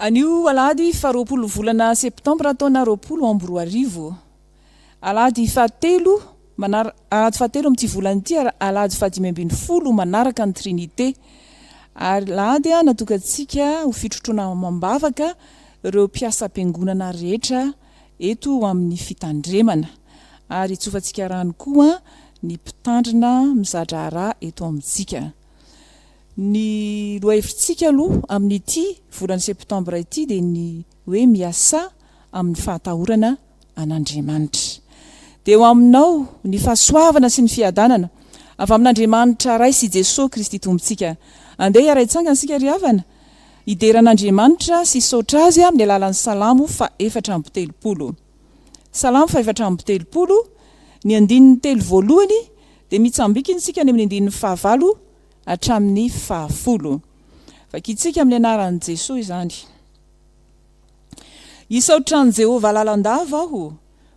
Anio alahady faharoapolo volana septambra taona 2024. Alahady fahatelo amin'ity volana ity alahady Fjkm Ambohijafy manaraka ny Trinité. Alahady natokantsika ho fitrotrona mambavaka ireo mpiasa am-piangonana rehetra eto amin'ny fitandremana. Ary itsofantsika rano koa ny mpitandrina mizadra raha eto amintsika. Ny loha-hevitsika aloha amin'ity volana septambra ity dia ny hoe miasà amin'ny fahatahorana an'Andriamanitra. Dia ho aminao ny fahasoavana sy ny fiadanana avy amin'Andriamanitra ray sy Jesosy Kristy tombontsika. Andeha hiara-hitsangana isika ry havana hideran'Andriamanitra sy hisaotra azy amin'ny alalan'ny Salamo 430. Salamo 430 ny andininy 3 voalohany dia mitsambikiny isika ny amin'ny andininy 9 hatramin'ny 10. Vakitsika amin'ny anaran'i Jesosy izany. Isaotran'i Jehovah lalandava aho,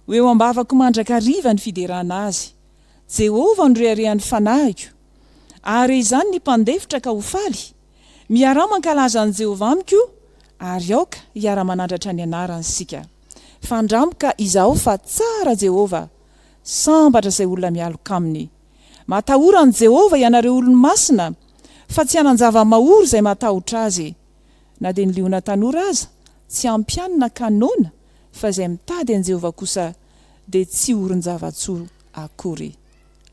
ho eo ambavako mandrakariva ny fiderana azy. Jehovah no reharehan'ny fanahiko, ary izany ny mpandefitra ka ho faly. Miara mankalaza an'i Jehovah amiko, ary aoka hiara-manandratra ny anarany sika. Fandramoka izaho fa tsara Jehovah, sambatra izay olona mialoka aminy. Matahora an'i Jehovah ianareo olo-masina, fa tsy hanan-java maory izay matahotra azy. Na dia ny liona tanora aza, tsy ampianina kanona, fa izay mitady an'i Jehovah kosa dia tsy orin-javatsoa akory.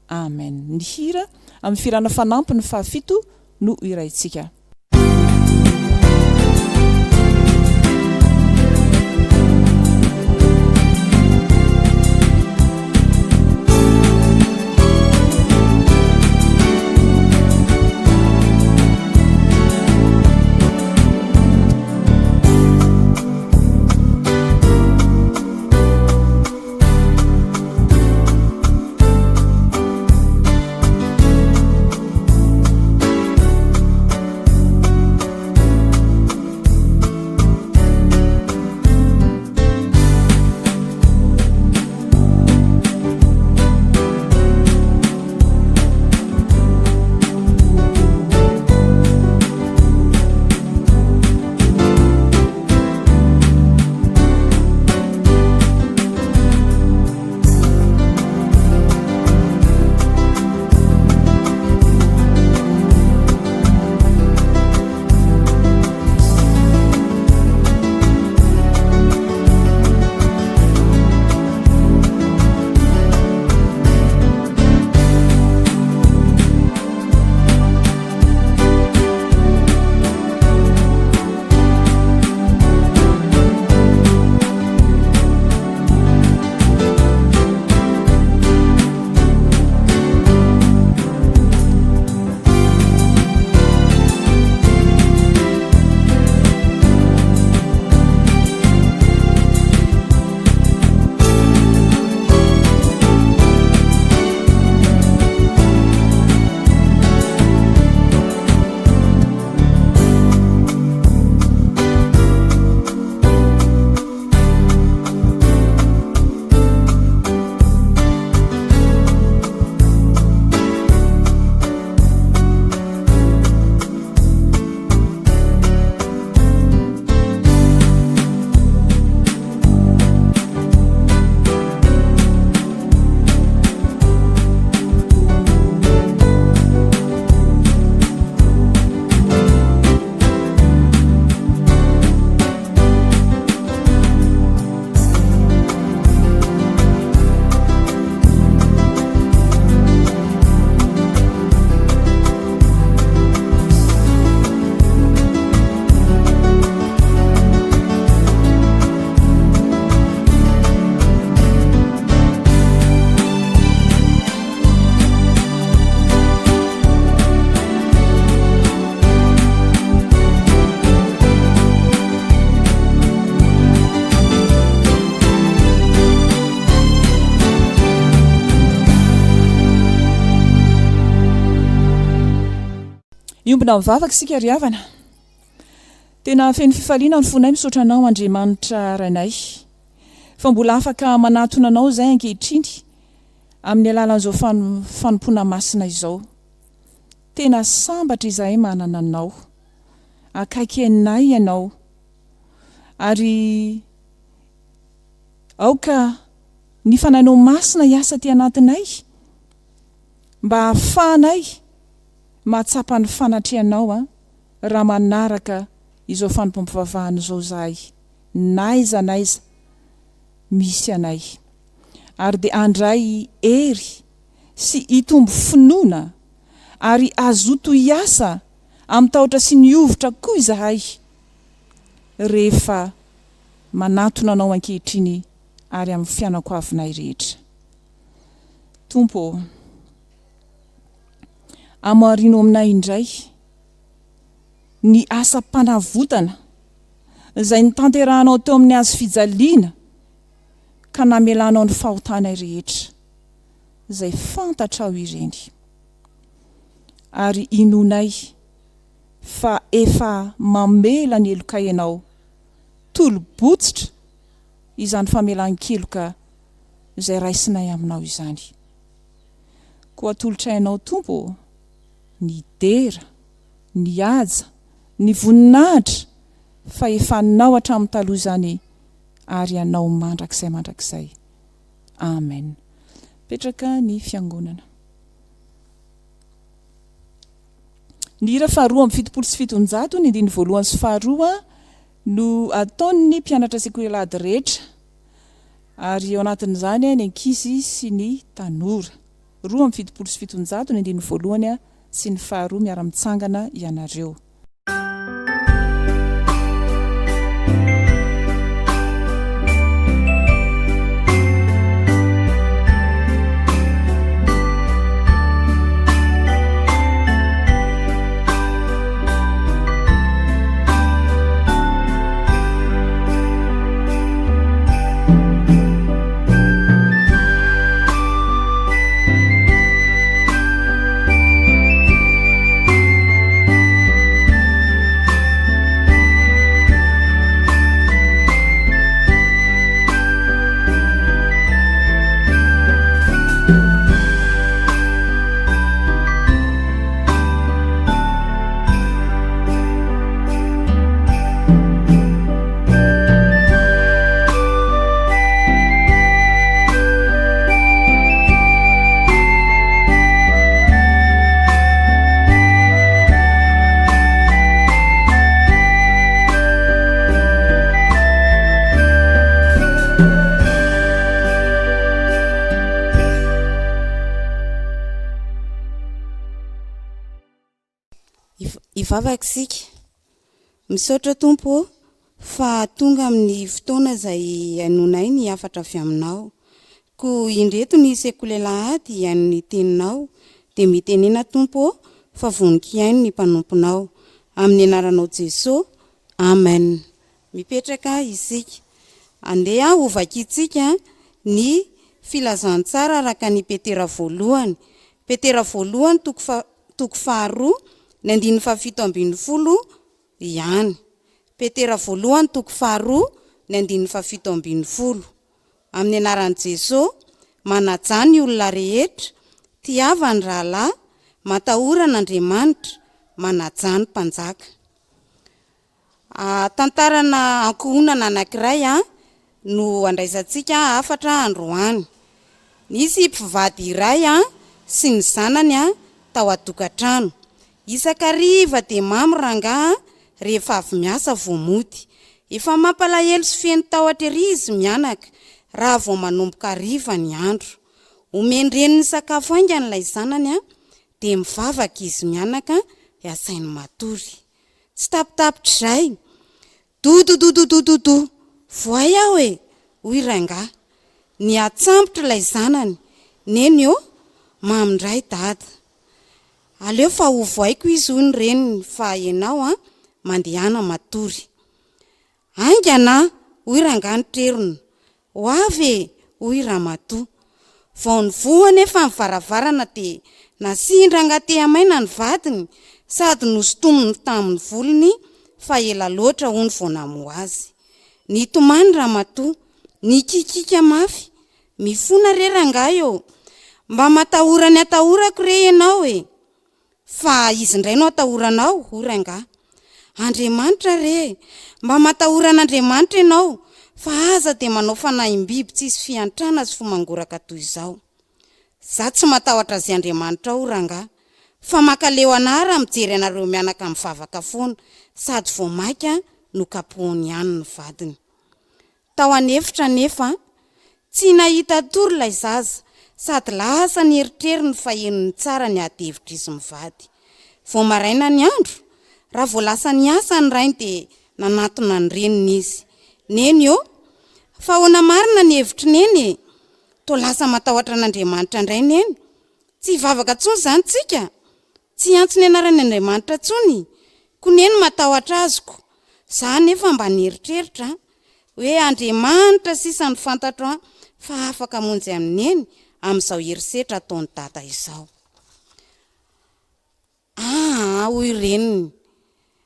Amen. Ny hira amin'ny firana fanampiny 7 no iraintsika. Iombona mivavaka isika ry havana. Tena feno fifaliana ny fonay misaotra anao Andriamanitra rainay. Fa mbola afaka manatona anao izay ankehitriny amin'ny alalan'izao fanompoana masina izao. Tena sambatra izahay manana anao. Akaiky anay ianao. Ary aoka ny fanainao masina hiasa ty anatinay mba hahafahanay mahatsapa ny fanatrehanao raha manaraka izao fanompoam-pivavahana izao zahay naiza misy anay. Ary dia andray hery sy hitombo finoana ary azoto hiasa amin'ny tahotra sy ny ovotra koa izahay rehefa manatona anao ankehitriny ary amin'ny fianako avinay rehetra. Tompo, amarino aminay indray ny asa-panavotana izay nitanterahanao teo amin'ny azo fijaliana ka namelanao ny fahotanay rehetra izay fantatrao ireny. Ary inonay fa efa mamela ny eloka ianao tolo-botsitra izany famelan-keloka izay raisinay aminao izany. Koa tolotrainao Tompo ny dera, ny aja, ny voninahitra fa efa nao hatramin'ny taloha izany ary anao mandrakizay. Amen. Petraka ny fiangonana. Ny hira faharoa amby 770 ny andiny voalohany sy faharoa no ataon'ny mpianatra sekoly Alahady rehetra ary eo anatin'izany ny ankizy sy ny tanora. 2 amby 770 ny andiny voalohany sy ny faharoa miara-mitsangana ianareo. Ivavakisika misaotra Tompo fa tonga amin'ny fotoana izay anonay ny afatra avy aminao. Ko indreto ny sekoly Alahady ny teninao dia mitenena Tompo fa voninkainy ny mpanomponao amin'ny anaranao Jesosy. Amen. Mipetraka isika. Andeha hovakitsika ny filazantsara araka ny Petera voalohany. Petera voalohany toko faharoa ny andiny fafito ambin'ny folo ihany. Petera voalohany toko faharoa ny andiny fafito ambin'ny folo. Amin'ny anaran'i Jesosy, manajany ny olona rehetra, tiavany rahalahy, matahorana Andriamanitra, manajany mpanjaka. Tantarana ankohonana anankiray no andraisantsika afatra androany. Nisy mpivady iray sy ny zanany tao an-tokantrano. Isakariva dia mamy rangaha rehefa avy miasa vao mody. Efa mampalahelo sy feno tahotra ery izy mianaka raha vao manomboka hariva ny andro. Omendreny ny sakafo aingan'ilay zanany dia mivavaka izy mianaka asainy matory. Tsy tapitapitra izay. Dododododododo. Voay aho e. Hoy rangaha. Ny atsambotra ilay zanany. Neny mamindray dada. Aleo fa ho voaiko izy hoy ny reniny fa ianao mandehana matory. Aingana, hoy rangaha nytrerony. Ho avy, hoy ramatoa. Vao nivoha nefa mivaravarana dia nasindrangaha te-hamaina ny vadiny sady nosotomony tamin'ny volony fa ela loatra hoy ny vao namoha azy. Nitomany ramatoa, nikikika mafy. Mifona re rangaha eo. Mba matahorany atahorako re ianao e. Fa izy indray no atahoranao, hoy rangaha. Andriamanitra re, mba matahoran'Andriamanitra ianao, fa aza dia manao fanaim-biby tsisy fiantrana sy fomangoraka toy izao. Za tsy matahotra azy Andriamanitra ao ranga, fa makaleo anara mijery anareo mianaka mivavaka foana, sady vao maika no kapohany ihany ny vadiny. Tao anefitra nefa, tsy nahita tory ilay zaza, sady lasa ny eritreriny fa enony tsara ny ady-hevitra izy mivady. Vao maraina ny andro, raha vao lasa ny asa ny rainy dia nanatona ny reniny izy. Neny fa hoana marina ny hevitra neny, to lasa matahotra an'Andriamanitra indray neny. Tsy vavaka tsony zany tsika, tsy antso ny anarany Andriamanitra tsony, ko neny matahotra azoko. Za nefa mba nieritreritra hoe Andriamanitra sisa ny fantatro fa afaka monjy amin'eny amin'izao herisetra ataony Dada izao. Hoy reniny,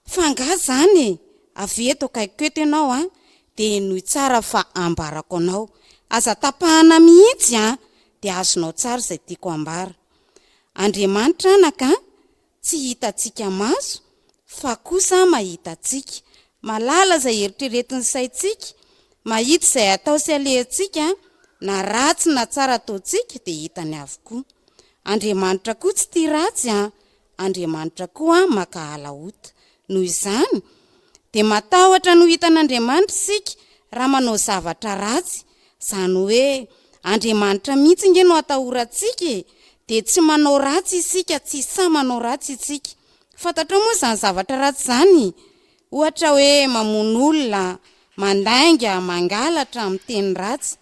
fa nga zany avy eto kaiky eto ianao dia nohy tsara fa ambarako anao. Aza tapahana mihitsy dia azonao tsara izay tiako ambara. Andriamanitra anaka tsy hitantsika maso, fa kosa mahitantsika. Malala izay eritreretiny saintsika, mahita izay atao sy alehantsika, na ratsy na tsara ataontsika dia hitany avokoa. Andriamanitra koa tsy tia ratsy Andriamanitra koa maka alahota. Noho izany dia matahotra no hitan'Andriamanitra isika raha manao zavatra ratsy. Izany hoe Andriamanitra mihitsy nge no atahorantsika, dia tsy manao ratsy isika, tsy sa manao ratsy isika. Fantatra moa izany zavatra ratsy izany, ohatra hoe mamono olona, mandainga, mangalatra amin'ny teny ratsy.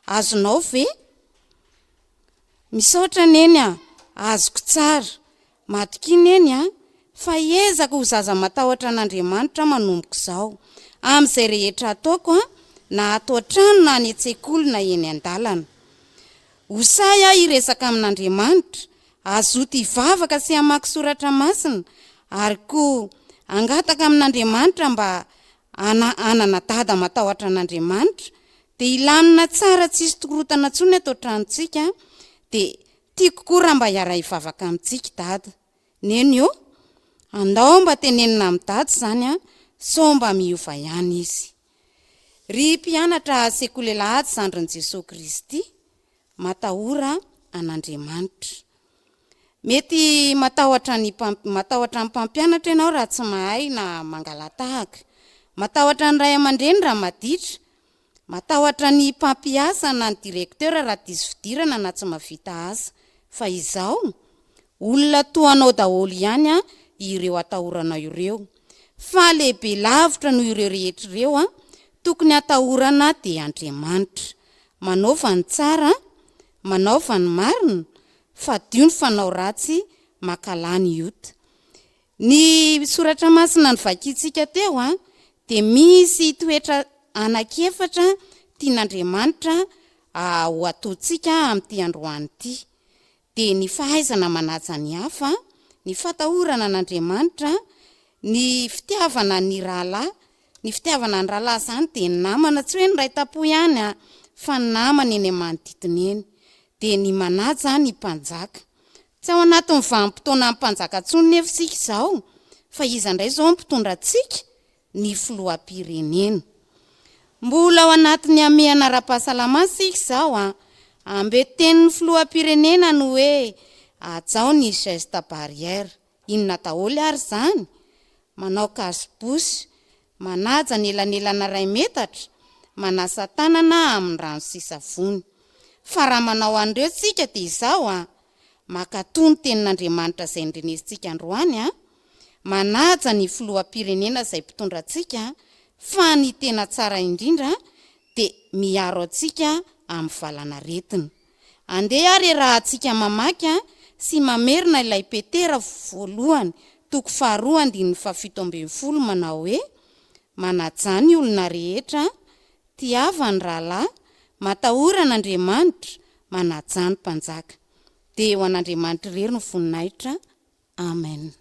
Azonao ve? Misaotra neny azoko tsara. Matoky neny fa ezaka ho zaza matahotra an'Andriamanitra manomboka izao. Amin'izay rehetra ataoko na atao trano na any an-tsekoly na eny an-dalana. Hosay hiresaka amin'Andriamanitra, azoto hivavaka sy hamaky soratra masina, ary koa angataka amin'Andriamanitra mba anana dada matahotra an'Andriamanitra, dia ilamina tsara tsisy tokorotana tsony atao tranontsika, dia tiako koa raha mba hiara hivavaka amintsika dada. Neny andao mba tenenina amin'ny dada izany sao mba miova ihany izy. Ry mpianatra sekoly Alahady zandrin'i Jesosy Kristy, matahora an'Andriamanitra. Mety matahotra ny mpampianatra ianao raha tsy mahay na mangalatahaka, matahotra ny ray aman-dreny raha maditra, matahotra ny mpampiasa na ny direktera raha diso fidirana na tsy mahavita asa. Fa izao olona toanao daholo ihany ireo atahorana ireo, fa lehibe lavitra no ireo rehetra ireo tokony atahorana dia Andriamanitra. Manaova ny tsara, manaova ny marina, fa dio ny fanao ratsy makalany iota. Ny soratra masina ny vakintsika teo dia misy toetra anankiefatra tian'Andriamanitra ho ataontsika amin'ity androany ity. Dia ny fahaizana manaja ny hafa, ny fatahorana an'Andriamanitra, ny fitiavana ny rahalahy. Ny fitiavana ny rahalahy izany dia ny namana, tsy hoe ny ray tapo ihany fa ny namana eny manodidina eny. Dia ny manaja ny mpanjaka. Tsy ao anatin'ny vanim-potoana amin'ny mpanjaka tsony nefa isika izao, fa iza indray izao mpitondra antsika ny filoham-pirenena. Mbola ao anatin'ny amehana ara-pahasalamana isika izao ambetenin'ny filoham-pirenena no hoe ajao ny geste barrière. Inona daholo ary izany? Manao kasibosy, manaja ny elanelana 2 metatra, manasa tanana amin'ny rano sy savony. Fa raha manao an'ireo tsika dia izao makatony tenin'Andriamanitra izay ndrenesintsika androany manaja ny filoham-pirenena izay mpitondra antsika, fa ny tena tsara indrindra dia miaro antsika amin'ny valanaretina. Andeha ary raha antsika mamaky sy mamerina ilay petera voalohany 2:17 manao hoe manaja ny olona rehetra, tiava ny rahalahy, matahorana Andriamanitra, manaja ny mpanjaka. Dia ho an'Andriamanitra irery ny voninahitra. Amen.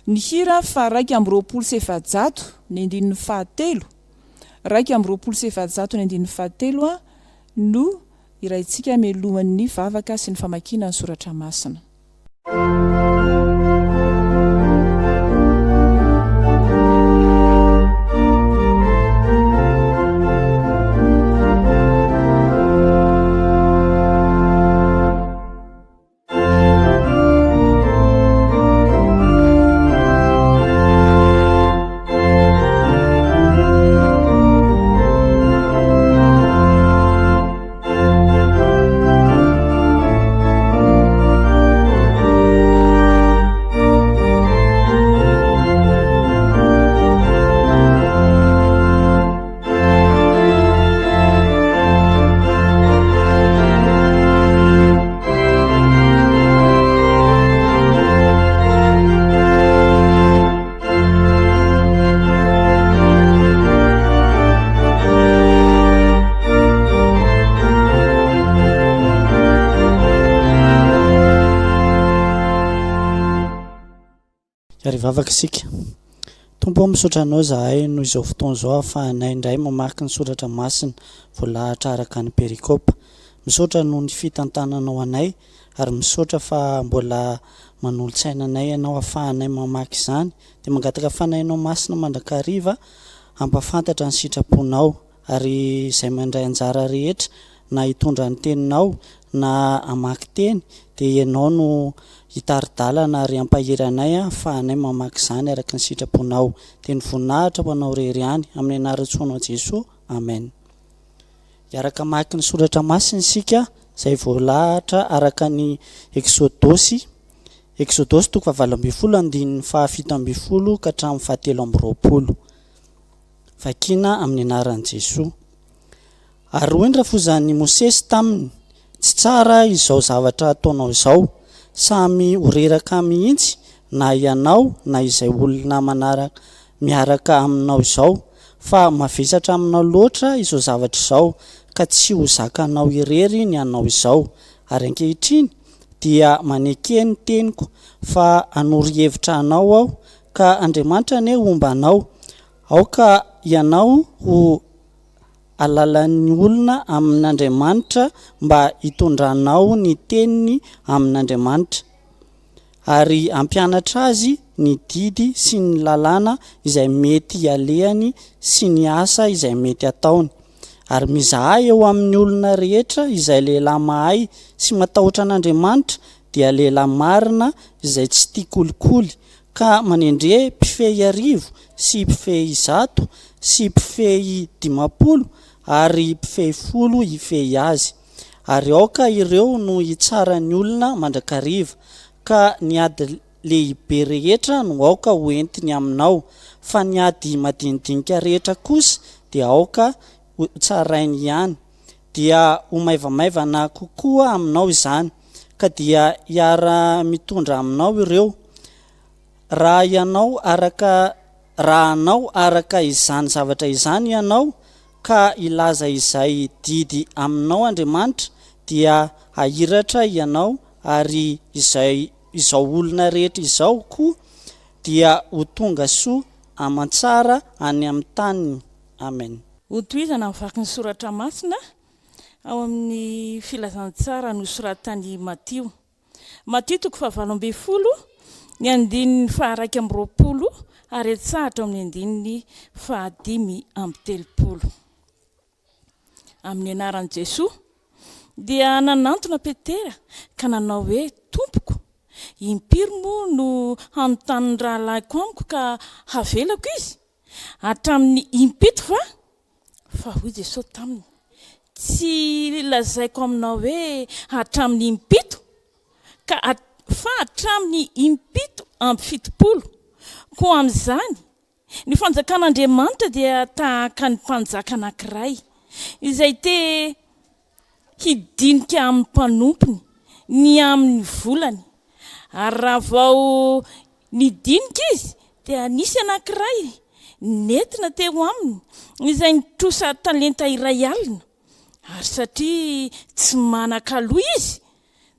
Ny hira fa 220 ny andininy fahatelo, 220 ny andininy fahatelo no iraintsika meloman'ny vavaka sy ny famakiana ny soratra masina. rivavaka isika. Tompo misaotra anao zahay noho izao fotoana izao ahafahanay indray mamaky ny soratra masina voalahatra araka ny perikôpa. Misaotra noho ny fitantananao anay ary misaotra fa mbola manolo-tsaina anay ianao ahafahanay mamaky izany dia mangataka fanahinao masina mandrakariva ampafantatra ny sitraponao ary izay mandray anjara rehetra na hitondra ny teninao na amaky teny dia ianao no hitaridalana ary ampahiranay ahafahanay mamaky izany araka ny sitraponao. Dia ny voninahitra ho anao rery ihany amin'ny anaran-tsoanao Jesosy. Amen. Iaraka maky ny soratra masina isika izay voalahatra araka ny Eksodosy 20 andininy faha 17 ka hatramin'ny faha 20. Vakina amin'ny anaran'i Jesosy. Ary hoy ny rafozan'i Mosesy taminy, tsy tsara izao zavatra ataonao izao, samy horeraka mihitsy na ianao na izay olona miaraka aminao izao, fa mavesatra aminao loatra izao zavatra izao ka tsy ho zakanao irery ny anao izao. Ary ankehitriny dia maneke ny teniko fa hanoro-hevitra anao aho, ka Andriamanitra ane omba anao, aoka ianao ho alalan'ny olona amin'Andriamanitra mba hitondranao ny teniny amin'Andriamanitra, ary ampianatra azy ny didy sy ny lalàna izay mety hialehany sy ny asa izay mety ataony. Ary mizahay eo amin'ny olona rehetra izay lehilahy mahay sy matahotra an'Andriamanitra dia lehilahy marina izay tsy tia kolikoly, ka manendre mpifehy 10 sy mpifehy 100 sy mpifehy 50 ary mpifehy 10 hifehy azy. Ary aoka ireo no hitsara ny olona mandrakariva, ka ny ady lehibe rehetra no aoka hoentiny aminao, fa ny ady madinidinika rehetra kosa dia aoka tsarainy ihany. Dia ho maivamaivana kokoa aminao izany, ka dia hiara mitondra aminao ireo. Raha anao araka izany zavatra izany ianao, ka ilaza izay didy aminao Andriamanitra, dia hahiratra ianao, ary izao olona rehetra izao koa dia ho tonga soa aman-tsara any amin'ny taniny. Amen. Hotohizana mivaky ny soratra masina ao amin'ny filazantsara no soratany Matio 7:20 ny andininy faha 120 ary etsahatra amin'ny andininy faha 5:30. Amin'ny anaran'i Jesosy dia nanantona Petera ka nanao hoe, Tompoko, impiry moa no hanontany ny rahalahyko amiko ka havelako izy? Hatramin'ny impito fa hoy Jesosy taminy, tsy lazaiko aminao hoe hatramin'ny impito, fa hatramin'ny impito amby 70. Ko amin'izany ny fanjakan'Andriamanitra dia tahaka ny mpanjaka anankiray izay te hidinika amin'ny mpanompony ny amin'ny volany. Ary raha vao nidinika izy dia nisy anankiray nentina teo aminy izay nitrosa talenta iray alina, ary satria tsy manan-kaloha izy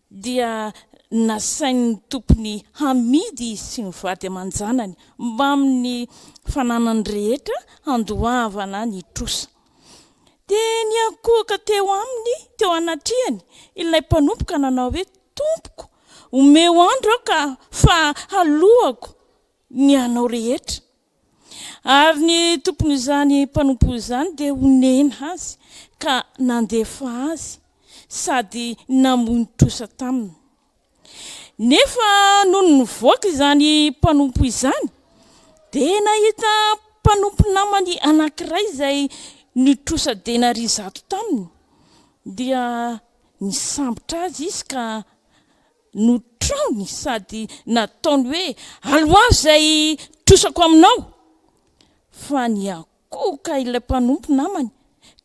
dia nasain'ny tompony hamidy sy ny vady aman-janany mba amin'ny fananany rehetra handoavana ny trosa. Dia niankohaka teo aminy, teo anatrehany ilay mpanompoka nanao hoe, Tompoko, omeo andro aho ka fa halohako ny anao rehetra. Ary ny tompony izany mpanompo izany dia honena azy ka nandefa azy sady namoy ny trosa taminy. Nefa noho nivoaka izany mpanompo izany dia nahita mpanompo namany anankiray izay nitrosa denari 100 taminy, dia nisambotra azy izy ka notraony sady nataony hoe, aloha izay trosako aminao. Fa niakohaka ilay mpanompo namany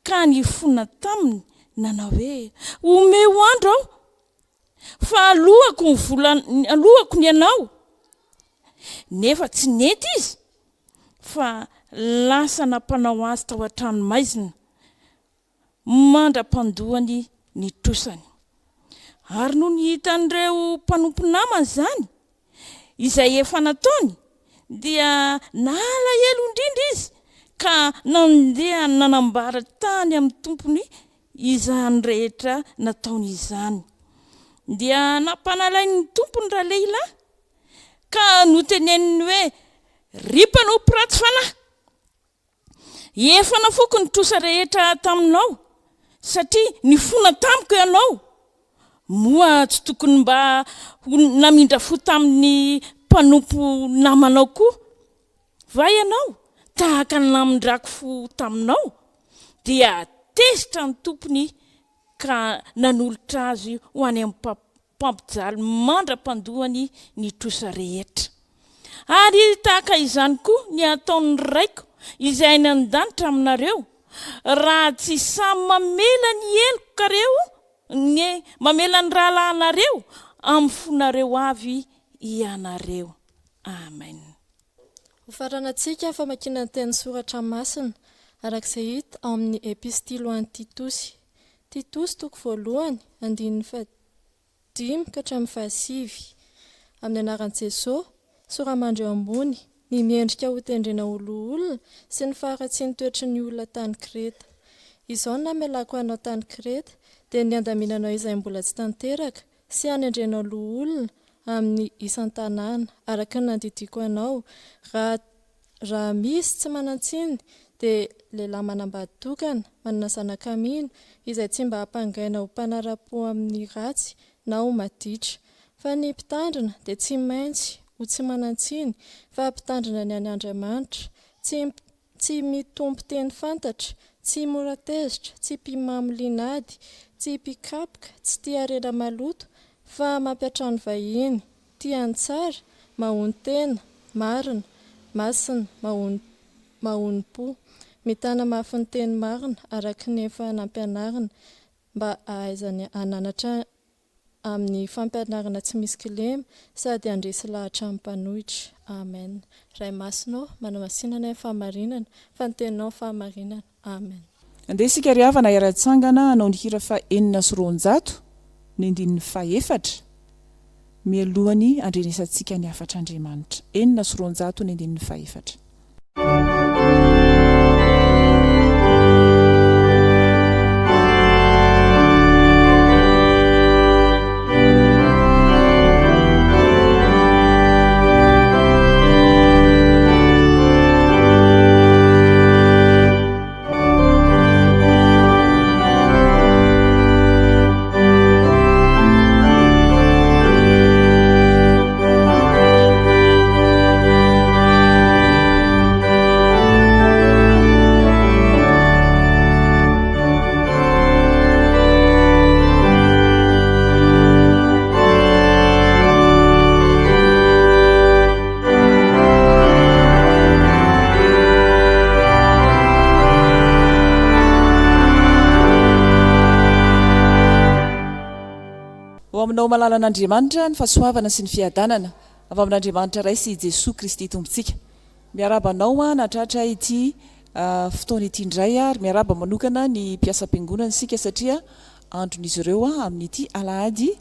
ka nifona taminy nanao hoe, omeo andro aho fa alohako ny anao. Nefa tsy nety izy, fa lasa nampanao azy tao an-tranomaizina mandra-pandohany ny trosany. Ary no nihita an'ireo mpanompo namany izany izay efa nataony dia nala elo indrindra izy ka nandeha nanambara tany amin'ny tompony izany rehetra nataony izany. Dia nampanalainy tompony raha lehilahy ka noteneniny hoe ripanao piraty fanahy, efa nafoko ny trosa rehetra taminao satria nifona tamiko ianao, moa tsy tokony mba namindra fo tamin'ny mpanompo namanao koa va ianao tahaka ny namindrako fo taminao. Dia tezitra ny tompony ka nanolotra azy ho any amin'ny mpampijaly mandra-pandohany ny trosa rehetra. Ary tahaka izany koa ny ataon'ny raiko izay nandanitra aminareo, raha tsy samy mamela ny eloko kareo ny mamela ny rahalahinareo amin'ny fonareo avy ianareo. Amen. Ho faranantsika famakiana ny teny soratra masina arak'izay hita ao amin'ny epistily ho an'ny Titosy. Titosy toko voalohany 5:5 amin'ny anaran'i Jesosy, soramandry eo ambony, ny miendrika ho tendrena olona sy ny faharatsiany toetry ny olona tany Kreta. Izao namelako anao tany Kreta dia ny andaminanao izay mbola tsy tanteraka sy anendrenao olona amin'ny isan-tanàna araka ny nandidiko anao. Raha misy tsy manantsiny dia lehilahy manambady-tokana manana zana-kamino izay tsy mba hampangaina ho mpanara-po amin'ny ratsy na ho maditra. Fa ny mpitandrina dia tsy maintsy ho tsy manantsiny fa mpitandrina ny any Andriamanitra, tsy mitompo teny fantatra, tsy mora tezitra, tsy mpimamy linady, tsy mpikapoka, tsy tia harena maloto, fa mampiatrano vahiny, tiany tsara, mahony tena, marina, masina, mahony-po, mitana mafy ny teny marina araka ny efa nampianarina mba ahaizany ananatra amin'ny fampianarana tsy misy kilema sady andresy lahatra amin'ny mpanohitra. Amen. Ray masinao manamasinana ny fahamarinana, fa ny teninao ny fahamarinana. Amen. Andeha isika ry havana iara-tsangana anao ny hira fa 400 ny 14 mialohany andrenesantsika ny afatra Andriamanitra. 400 ny 14. Aminao malala an'Andriamanitra ny fahasoavana sy ny fiadanana avy amin'Andriamanitra ray sy Jesosy Kristy tompontsika. Miarabanao natratra ity fotoana ity indray ary miaraba manokana ny mpiasa am-piangonana sika satria andron'izy ireo amin'ity Alahady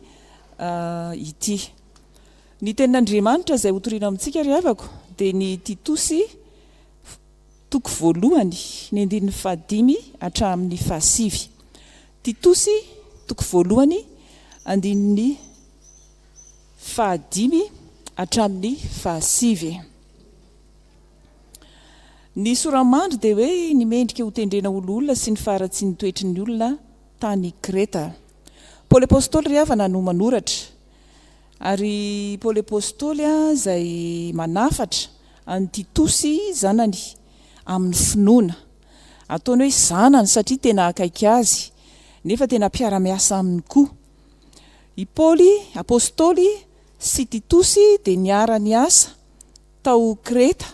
ity. Ny tenin'Andriamanitra izay hotoriana amintsika ry havako dia ny Titosy toko voalohany ny 5 hatramin'ny 7. Titosy toko voalohany 5 hatramin'ny 7. Ny soramandry dia hoe ny mendrika ho tendrena olona sy ny faharatsy ny toetry ny olona tany Kreta. Paoly apôstôly ry havana no manoratra ary Paoly apôstôly izay manafatra any Titosy zanany amin'ny finoana. Ataony hoe zanany satria tena akaiky azy nefa tena mpiara-miasa aminy koa. I Paoly apôstôly sy Titosy dia niara-ny asa tao Kreta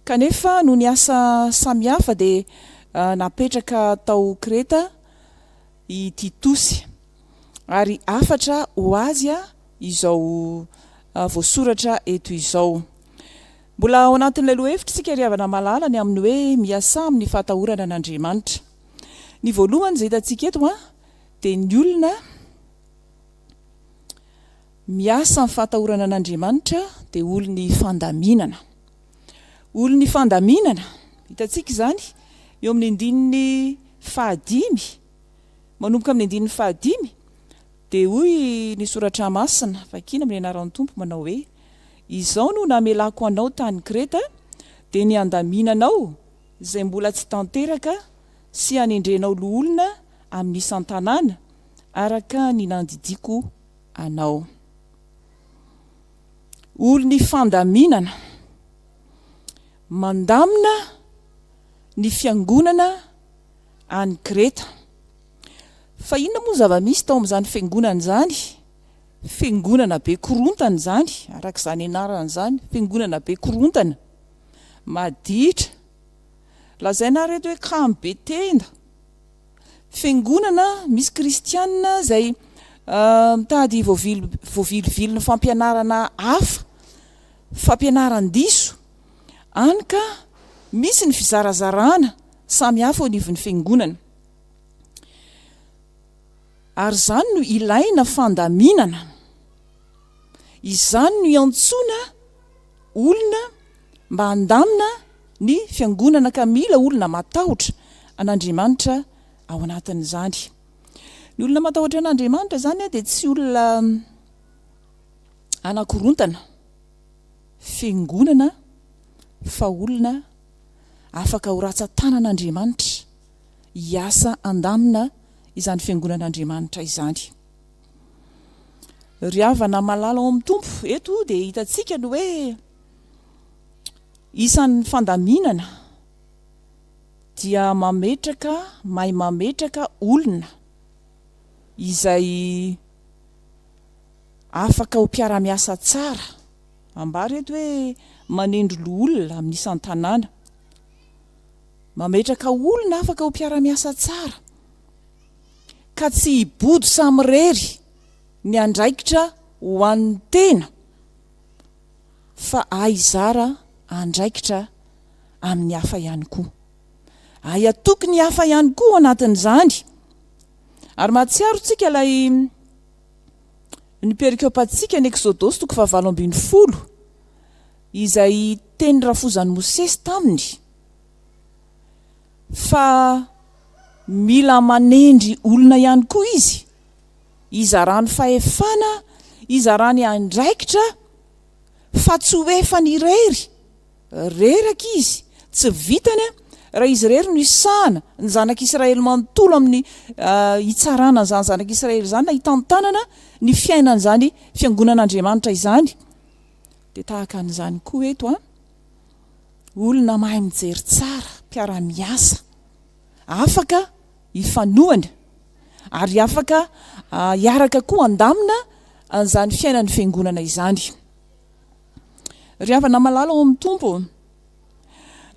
kanefa no niasa samihafa dia napetraka tao Kreta i Titosy ary afatra ho azy izao voasoratra eto izao. Mbola ao anatin'ilay Loha-hevitra sika ry havana malala ny amin'ny hoe miasà amin'ny fahatahorana an'Andriamanitra. Ny voalohany izay hitantsika eto dia ny olona miasa amin'ny fahatahorana an'Andriamanitra dia olony fandaminana. Olony fandaminana, hitantsika izany eo amin'ny andininy 5 manomboka amin'ny andininy 5 dia hoy ny soratra masina Fjkm amin'ny anaran'ny Tompo manao hoe izao no namelako anao tany Kreta dia ny andaminanao izay mbola tsy tanteraka sy hanendrenao loholona amin'ny isan-tanàna araka ny nandidiko anao. Olony fandaminana mandamina ny fiangonana any Kreta. Fa inona moa zava-misy tao amin'izany fiangonana izany? Fiangonana be korontana izany, araka izany anarana izany, fiangonana be korontana, maditra, lazaina reto hoe kamo be tenda. Fiangonana misy kristianina izay mitady voavilivilina fampianarana hafa, fampianaran-diso, any ka misy ny fizarazarana samy hafa ao anivon'ny fiangonana. Ary izany no ilaina fandaminana, izany no iantsoana olona mba handamina ny fiangonana ka mila olona matahotra an'Andriamanitra ao anatin'izany. Ny olona matahotra an'Andriamanitra izany dia tsy olona anakorontana, fiangonana fa olona afaka ho ratsan-tanan'Andriamanitra hiasa handamina izany fiangonan'Andriamanitra izany. Ry havana malala ao amin'ny Tompo eto dia hitantsika ny hoe isan'ny fandaminana dia mahay mametraka olona izay afaka ho mpiara-miasa tsara. Ambara eto hoe manendro loholona amin'ny isan-tanàna, mametraka olona afaka ho mpiara-miasa tsara ka tsy hibodo samirery ny andraikitra ho an'ny tena, fa ahizara andraikitra amin'ny hafa ihany koa, atoky ny hafa ihany koa anatin'izany. Ary mahatsiaro tsika ilay ny perikôpantsika ny Exodosy 7:20 izay teny rafozan'ny Mosesy taminy, fa mila manendry olona ihany koa izy, izarany fahefana, izarany andraikitra, fa tsy ho efa ny reraka izy, tsy vitany raha izy rery no isahana ny zanak'Israely manontolo amin'ny hitsarana izany zanak'Israely izany na hitantanana ny fiainan'izany fiangonan'Andriamanitra izany. Dia tahaka an'izany koa eto olona mahay mijery tsara, mpiara-miasa, afaka hifanohana ary afaka hiaraka koa handamina an'izany fiainan'ny fiangonana izany. Ry havana malala ao amin'ny Tompo,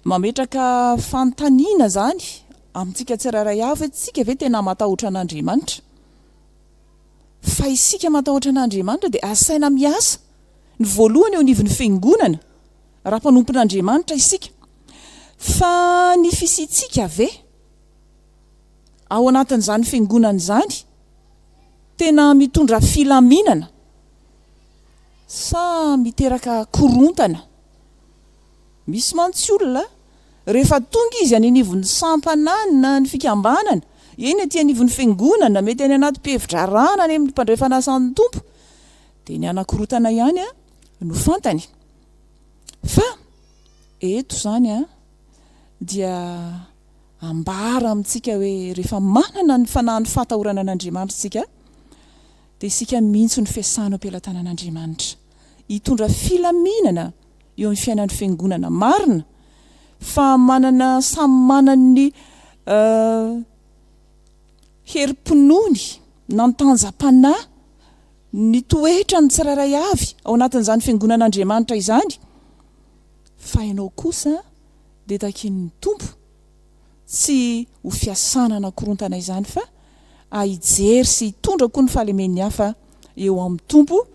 mametraka fanontaniana izany amintsika tsirairay avy, tsika ve tena matahotra an'Andriamanitra? Fa isika matahotra an'Andriamanitra dia asaina miasa ny voalohany eo anivon'ny fiangonana raha mpanompon'Andriamanitra isika. Fa ny fisitsika ve ao anatin'izany fiangonana izany tena mitondra filaminana sa miteraka korontana? Misy mantsy olona rehefa tonga izy any anivon'ny sampanana ny fikambanana, eny aty anivon'ny fiangonana, mety any anaty mpihevitra rana any amin'ny mpandrefana asan'ny Tompo, dia ny anakorotana ihany no fantany. Fa eto izany dia ambara amintsika hoe rehefa manana ny fanahy ny fahatahorana an'Andriamanitra tsika, dia isika mihitsy ny fiasana am-pelantanan'Andriamanitra, hitondra filaminana eo amin'ny fiainan'ny fiangonana. Marina fa samy manana ny herim-ponony, nantanjam-panahy, ny toetra ny tsirairay avy ao anatin'izany fiangonan'Andriamanitra izany. Fa ianao kosa dia takin'ny Tompo tsy ho fiasana anakorontana izany, fa hijery sy hitondra koa ny fahalemen'ny hafa eo amin'ny Tompo,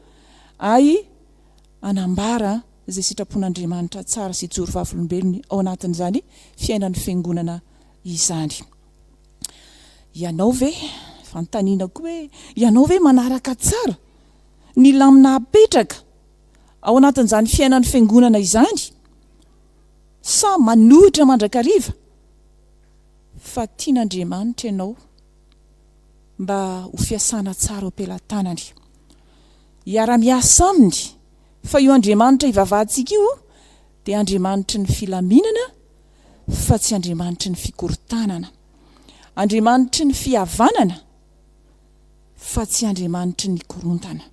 anambara izay sitrapon'Andriamanitra tsara sy joro vavolombelony ao anatin'izany fiainan'ny fiangonana izany. Ianao ve fanontaniana koa hoe ianao ve manaraka tsara ny lamina apetraka ao anatin'izany fiainan'ny fiangonana izany, sa manohitra mandrakariva, fa tian'Andriamanitra ianao mba ho fiasana tsara ao am-pelantanany. Hiara-miasa aminy, fa io Andriamanitra ivavahantsika io dia Andriamanitra ny filaminana, fa tsy Andriamanitra ny fikorontanana, Andriamanitra ny fihavanana, fa tsy Andriamanitra ny korontana.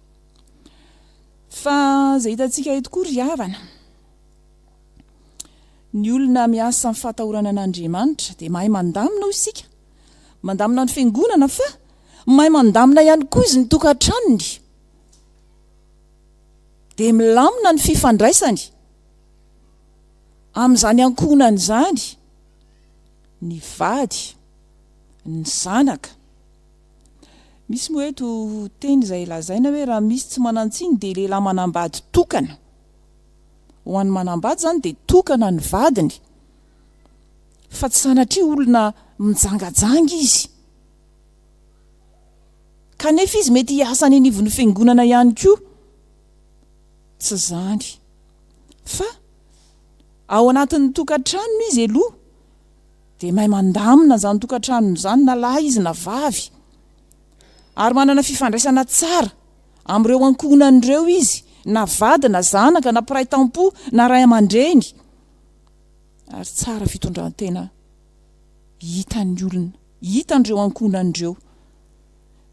Fa izay hitantsika eto koa ry havana, ny olona miasa amin'ny fahatahorana an'Andriamanitra dia mahay mandamina isika, mandamina ny fiangonana, fa mahay mandamina ihany koa izy ny tokantranony, dia milamina ny fifandraisany amin'izany ankohonana izany, ny vady, ny zanaka. Misy moa eto teny izay lazaina hoe raha misy tsy manantsiny dia lehilahy manambady tokana. Ho an'ny manambady izany dia tokana ny vadiny, fa tsy sanatria olona mijangajanga izy, kanefa izy mety hiasa ny anivon'ny fiangonana ihany koa. Tsy izany, fa ao anatin'ny tokantrano izy aloha dia mahay mandamina izany tokantrano izany, na lahy izy na vavy, ary manana fifandraisana tsara amin'ireo ankohonan'ireo izy, na vady na zanaka na mpiray tampo na ray aman-dreny, ary tsara fitondrantena hitan'ny olona, hitan'ireo ankohonan'ireo.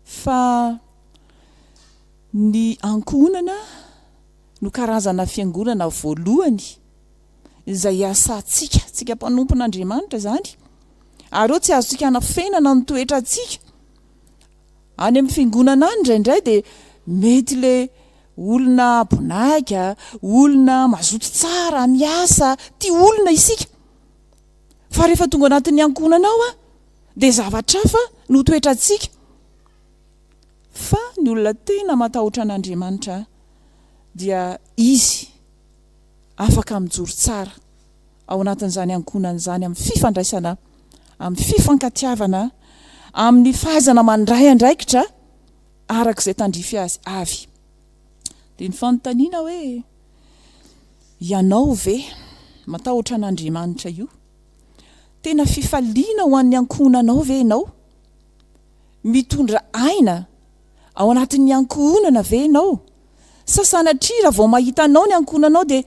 Fa ny ankohonana no karazana fiangonana voalohany izay iasantsika, tsika mpanompon'Andriamanitra izany, ary tsy azontsika hanafenana ny toetra antsika. Any amin'ny fiangonana any indraindray dia mety le olona bonaika, olona mazoto tsara, miasa, tia olona isika, fa rehefa tonga anatin'ny ankohonana ao dia zavatra hafa no toetra antsika. Fa ny olona tena matahotra an'Andriamanitra dia izy afaka mijoro tsara ao anatin'izany ankohonana izany, amin'ny fifandraisana, amin'ny fifankatiavana, amin'ny fahaizana mandray andraikitra arak'izay tandrify azy avy. Dia ny fanontaniana hoe ianao ve matahotra an'Andriamanitra io? Tena fifaliana ho an'ny ankohonanao ve ianao? Mitondra aina ao anatin'ny ankohonana ve ianao? Sa sanatria raha vao mahita anao ny ankohonanao dia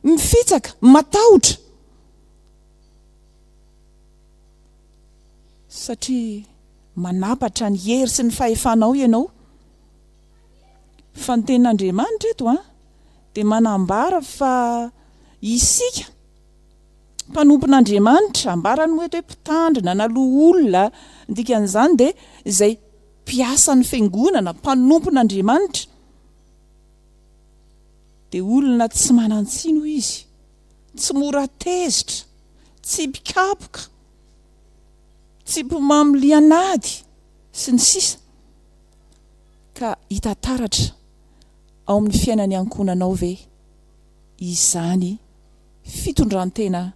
mifitsaka, matahotra? Satria manapatra ny hery sy ny fahefanao ianao. Fa ny tenin'Andriamanitra eto dia manambara fa isika mpanompon'Andriamanitra, ambarany moa eto hoe mpitandrina na loha olona, dikan'izany dia izay mpiasan'ny fiangonana, mpanompon'Andriamanitra, dia olona tsy manantsino izy, tsy mora tezitra, tsy mpikapoka, tsy mpimamilianady sy ny sisa, ka hita taratra ao amin'ny fiainany ankohonanao ve izany fitondrantena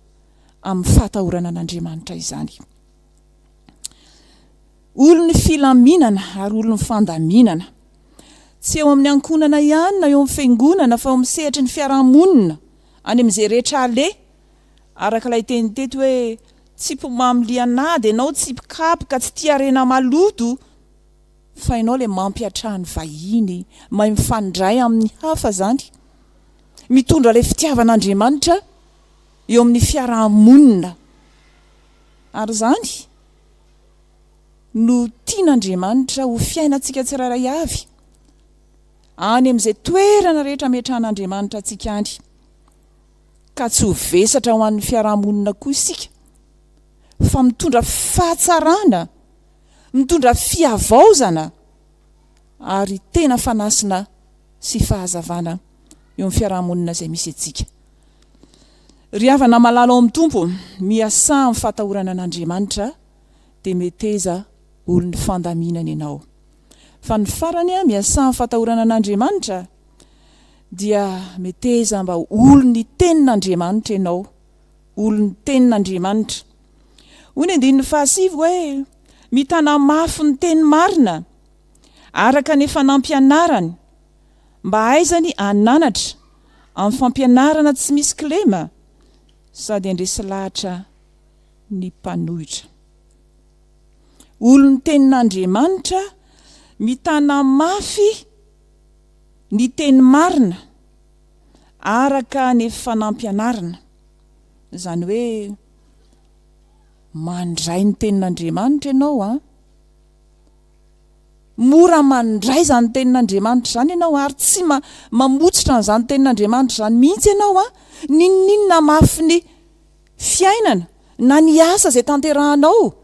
amin'ny fahatahorana an'Andriamanitra izany. Olony filaminana ary olony fandaminana, tsy eo amin'ny ankohonana ihany na eo amin'ny fiangonana, fa eo amin'ny sehatry ny fiarahamonina, any amin'izay rehetra ale, araka ilay teny teto hoe tsy mpimamilianady ianao, tsy mpikapoka, tsy tia harena maloto, fa ianao ilay mampiatrahany vahiny, mahay mifandray amin'ny hafa izany, mitondra ilay fitiavan'Andriamanitra eo amin'ny fiarahamonina. Ary izany no tian'Andriamanitra ho fiainantsika tsirairay avy any amin'izay toerana rehetra metrahan'Andriamanitra antsika any, ka tsy ho vesatra ho an'ny fiarahamonina koa isika, fa mitondra fahatsarana, mitondra fiavaozana ary tena fanasina sy fahazavana eo amin'ny fiarahamonina izay misy antsika. Ry havana malala ao amin'ny tompo, miasa amin'ny fahatahorana an'Andriamanitra dia meteza olony fandaminana ianao. Fa ny farany miasa amin'ny fahatahorana an'Andriamanitra dia meteza mba olony tenin'Andriamanitra ianao, olony tenin'Andriamanitra. Hoy ny 7 hoe mitana mafy ny teny marina araka ny fanampianarany mba aizany ananatra amin'ny fampianarana tsy misy kilema sady andresy lahatra ny mpanohitra. Olony tenin'Andriamanitra mitana mafy ny teny marina araka ny fanampianarana, izany hoe mandray ny tenin'Andriamanitra ianao mora mandray zany tenin'Andriamanitra zany ianao ary tsy mamotsitra n'izany tenin'Andriamanitra zany mihitsy ianao ninninona mafy ny fiainana na ny asa izay tanterahanao.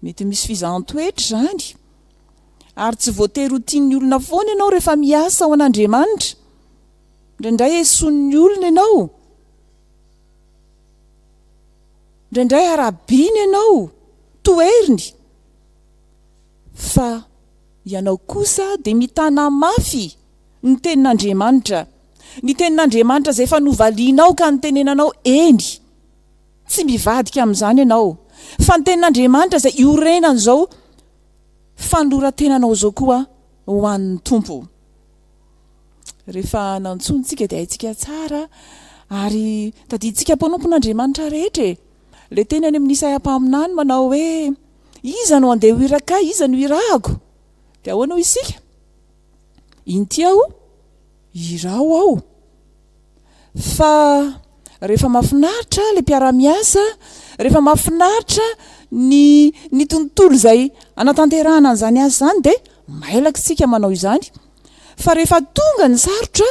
Mety misy fizaham-toetra zany ary tsy voatery ho tian'ny olona foana ianao rehefa miasa ao an'Andriamanitra. Indraindray esoan'ny olona ianao, indraindray arabiana ianao, toeriny, fa ianao kosa dia mitana mafy ny tenin'Andriamanitra. Ny tenin'Andriamanitra izay efa novalianao ka nitenenanao eny, tsy mivadika amin'izany ianao. Fa ny tenin'Andriamanitra izay iorenana izao fanoratenanao izao koa ho an'ny Tompo. Rehefa nantsontsika dia haintsika tsara ary tadiditsika mpanompon'Andriamanitra rehetra. Le teny any amin'ny Isaia-paminany manao hoe iza no andeha ho irakay, iza no irahako. Dia ahoana ho isika? Inty aho, irao aho. Fa rehefa mahafinaritra le mpiara-miasa, rehefa mahafinaritra ny tontolo izay anatanterahana an'izany asa zany dia mailaka isika manao izany. Fa rehefa tonga ny sarotra,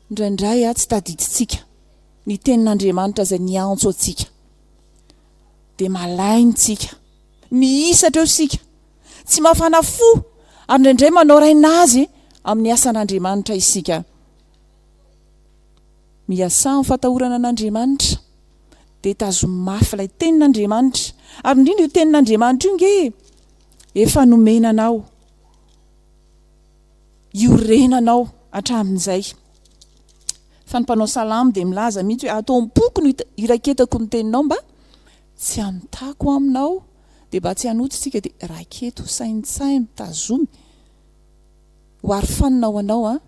indraindray tsy tadiditsika ny tenin'Andriamanitra izay niantso antsika. Dia malaintsika, mihisatra eo sika, tsy mafana fo, ary indraindray manao raina azy amin'ny asan'Andriamanitra isika. Miasà amin'ny fahatahorana an'Andriamanitra dia tazomafy ilay tenin'Andriamanitra. Ary indrindra io tenin'Andriamanitra io nge efa nomenanao, iorenanao hatramin'izay. Fa ny mpanao salamo dia milaza mihitsy hoe atao am-poko no iraketako ny teninao mba tsy hanotako aminao, dia mba tsy hanoto isika dia raketo saintsaino tazomy ho arofaninao anao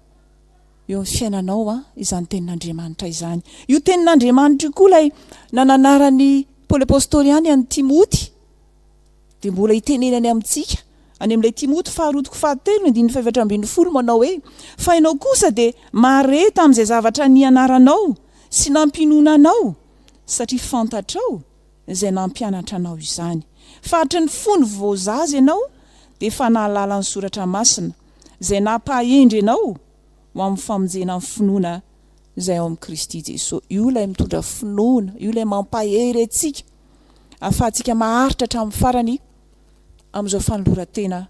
eo amin'ny fiainanao izany tenin'Andriamanitra izany. Io tenin'Andriamanitra io koa ilay nananarany Paoly apôstôly ihany an'i Timoty dia mbola hitenenany amintsika any amin'ilay Timoty 2:7-10 manao hoe fa ianao kosa dia mareta amin'izay zavatra nianaranao sy nampinoanao satria fantatrao izay nampianatra anao izany. Fahatry ny fony voazazy ianao dia efa nahalala ny soratra masina izay nampahendry ianao ho amin'ny famonjena amin'ny finoana izay ao amin'ny Kristy Jesosy. Io ilay mitondra finoana, io ilay mampahery antsika ahafahantsika maharitra hatramin'ny farany amin'izao fanoloran-tena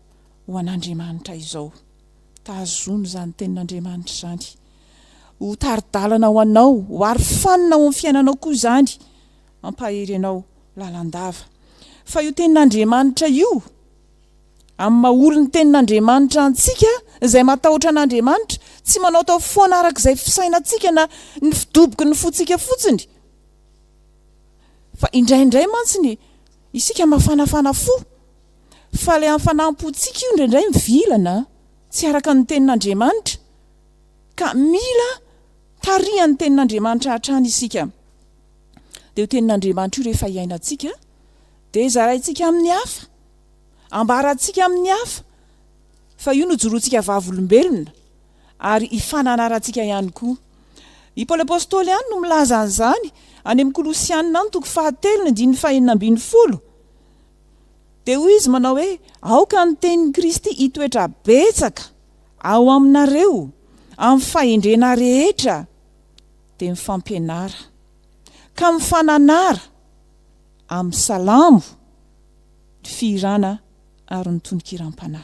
ho an'Andriamanitra izao. Tazony izany tenin'Andriamanitra izany. Ho taridalana ho anao, ho arofanina ho amin'ny fiainanao koa izany, mampahery ianao lalandava. Fa io tenin'Andriamanitra io, amin'ny maha-olony tenin'Andriamanitra antsika izay matahotra an'Andriamanitra, tsy manao tao foana arak'izay fisainantsika na ny fidoboky ny fontsika fotsiny. Fa indraindray mantsiny isika mafanafana fo, fa ilay amin'ny fanampontsika io indraindray mivilana tsy araka ny tenin'Andriamanitra, ka mila tarihan'ny tenin'Andriamanitra hatrany isika. Dia io tenin'Andriamanitra io rehefa iainantsika dia zaraintsika amin'ny hafa, ambarantsika amin'ny hafa, fa io no joroantsika vavolombelona ary ifananarantsika ihany koa. I Paoly apôstôly ihany no milaza an'izany any amin'ny Kolosianina any 3:9-10. Dia hoy izy manao hoe aoka ny tenin'i Kristy hitoetra betsaka ao aminareo amin'ny fahendrena rehetra dia mifampianara ka mifananara amin'ny salamo, ny firana ary ny tonokiram-panahy.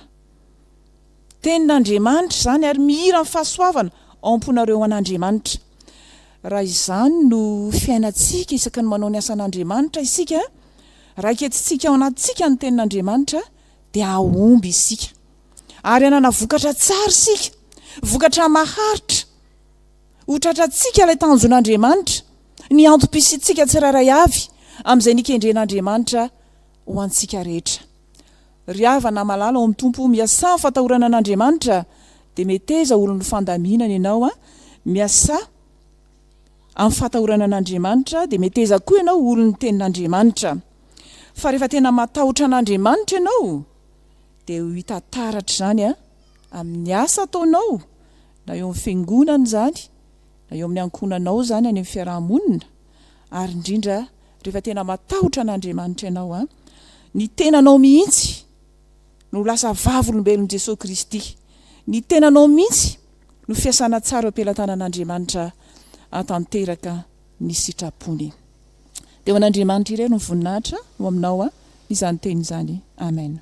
Tenin'Andriamanitra izany ary mihira amin'ny fahasoavana ao am-ponareo an'Andriamanitra. Raha izany no fiainantsika isaka ny manao ny asan'Andriamanitra isika, raiketintsika ao anatintsika ny tenin'Andriamanitra dia ahomby isika ary anana vokatra tsara isika, vokatra maharitra ho tratrantsika ilay tanjon'Andriamanitra, ny antom-pisitsika tsirairay avy amin'izay nikendren'Andriamanitra ho antsika rehetra. Ry havana malala ao amin'ny Tompo, miasà amin'ny fahatahorana an'Andriamanitra dia meteza olon'ny fandaminana ianao miasa amin'ny fahatahorana an'Andriamanitra, dia meteza koa ianao olon'ny tenin'Andriamanitra. Fa rehefa tena matahotra an'Andriamanitra ianao dia ho hitantaratra izany amin'ny asa ataonao, na eo amin'ny fiangonana izany, na eo amin'ny ankonanao izany any amin'ny fiarahamonina, ary indrindra rehefa tena matahotra an'Andriamanitra ianao ny tenanao mihitsy no lasa vavolombelon'i Jesosy Kristy, ny tenanao mihitsy no fiasana tsara eo am-pelantanan'Andriamanitra atanteraka ny sitrapony. Dia ho an'Andriamanitra iray no voninahitra ho aminao izany teny izany. Amen.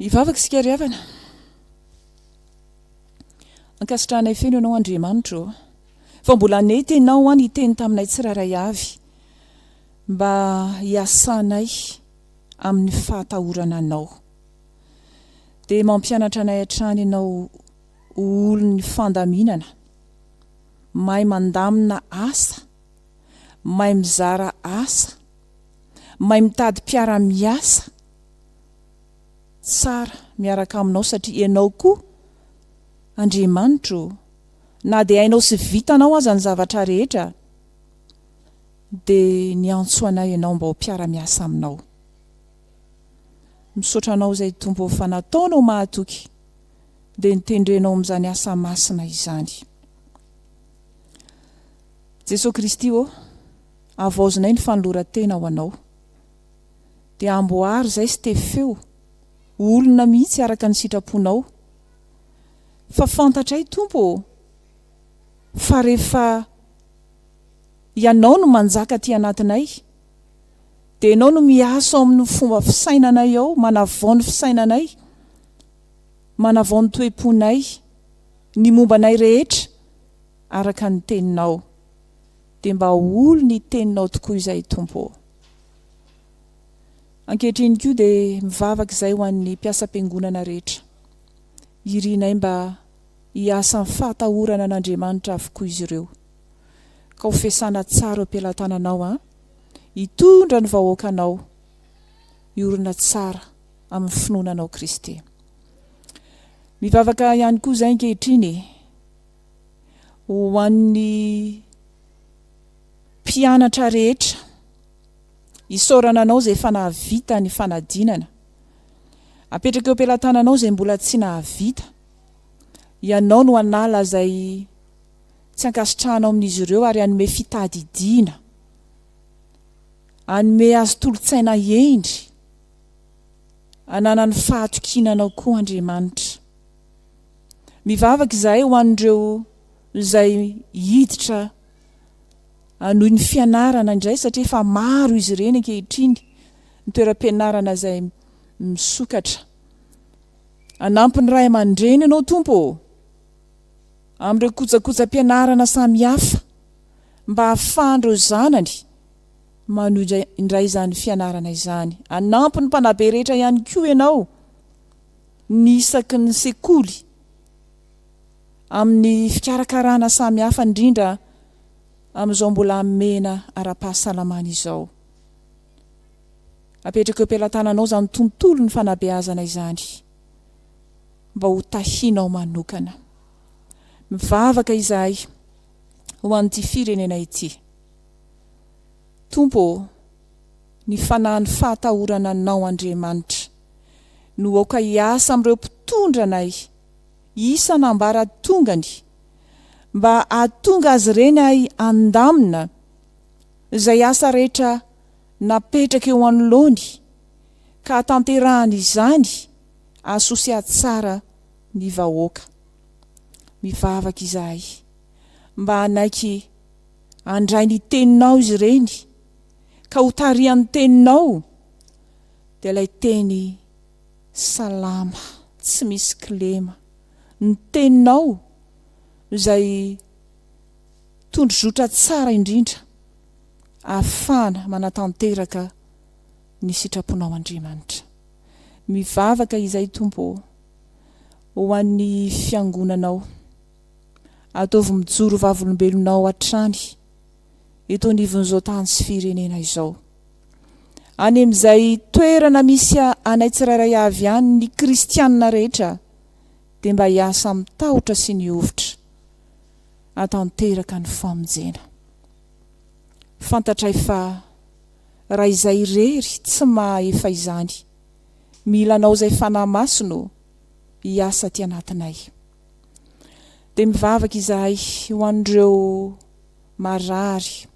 Ivavaka isika ry havana, ankasitrahanay feno ianao Andriamanitra, fa mbola nety ianao ny teny taminay tsiraray avy mba hiasanay amin'ny fahatahorana anao, dia mampianatra anay hatrany ianao olon'ny fandaminana, mahay mandamina asa, mahay mizara asa, mahay mitady mpiara-miasa tsara miaraka aminao, satria ianao koa Andriamanitra, na dia hainao sy vitanao aza ny zavatra rehetra, dia niantso anay ianao mba ho mpiara-miasa aminao. Misaotra anao izay Tompo fa nataonao mahatoky dia nitendrenao amin'izany asa masina izany. Jesosy Kristy avaozinay ny fanoloran-tena ho anao, dia amboary izay sy tefeo olona mihitsy araka ny sitraponao, fa fantatray Tompo fa rehefa ianao no manjaka aty anatinay, dia ianao no miasa ao amin'ny fomba fisainanay ao, manavao ny fisainanay, manavao ny toe-ponay, ny mombanay rehetra araka ny teninao, dia mba olo ny teninao tokoa izay Tompo. Ankehitriny koa dia mivavaka izay ho an'ny mpiasam-piangonana rehetra, irinay mba hiasa amin'ny fahatahorana an'Andriamanitra avokoa izy ireo, ka ho fiasana tsara eo am-pelantananao, hitondra ny vahoakanao hiorina tsara amin'ny finoananao Kristy. Mivavaka ihany koa izay ankehitriny ho an'ny mpianatra rehetra, hisaorana anao izay efa nahavita ny fanadinana, apetraka eo am-pelantananao izay mbola tsy nahavita, ianao no hanala izay tsy ankasitrahanao amin'izy ireo, ary hanome fitadidiana, hanome azo tolotsaina endry, hanana ny fahatokinanao koa Andriamanitra. Mivavaka izahay ho an'ireo izay hiditra noho ny fianarana indray, satria efa maro izy ireny ankehitriny ny toeram-pianarana izay misokatra. Anampy ny ray aman-dreny ianao Tompo amin'ireo kojakoja-pianarana samihafa, mba hahafahan'ireo zanany manoja indray izany fianarana izany. Anampy ny mpanabe rehetra ihany koa ianao ny isaky ny sekoly amin'ny fikarakarana samihafa indrindra amin'izao mbola mena ara-pahasalamana izao. Apetraka eo am-pelantananao izany tontolo ny fanabeazana izany mba ho tahinao manokana. Mivavaka izahay ho an'ity firenena ity. Tompo, ny fanahy ny fahatahorana anao Andriamanitra no aoka hiasa amin'ireo mpitondra anay isan'ambara tongany mba ahatonga azy ireny ay andamina izay asa rehetra napetraka eo anoloany ka hatanterahana izany asosy tsara ny vahoaka. Mivavaka izahay mba anaiky andray ny teninao izy ireny ka ho tarihan'ny teninao dia ilay teny salama tsy misy kilema, ny teninao izay tondrozotra tsara indrindra ahafana manatanteraka ny sitraponao Andriamanitra. Mivavaka izay Tompo ho an'ny fiangonanao, ataovy mijoro vavolombelonao hatrany eto anivon'izao tany sy firenena izao. Any amin'izay toerana misy anay tsirairay avy ihany ny kristianina rehetra dia mba hiasa mitahotra sy ny ovitra hatanteraka ny famonjena. Fantatray fa raha izay irery tsy mahefa izany, mila anao izay fanahy masino hiasa ty anatinay. Dia mivavaka izahay ho an'ireo marary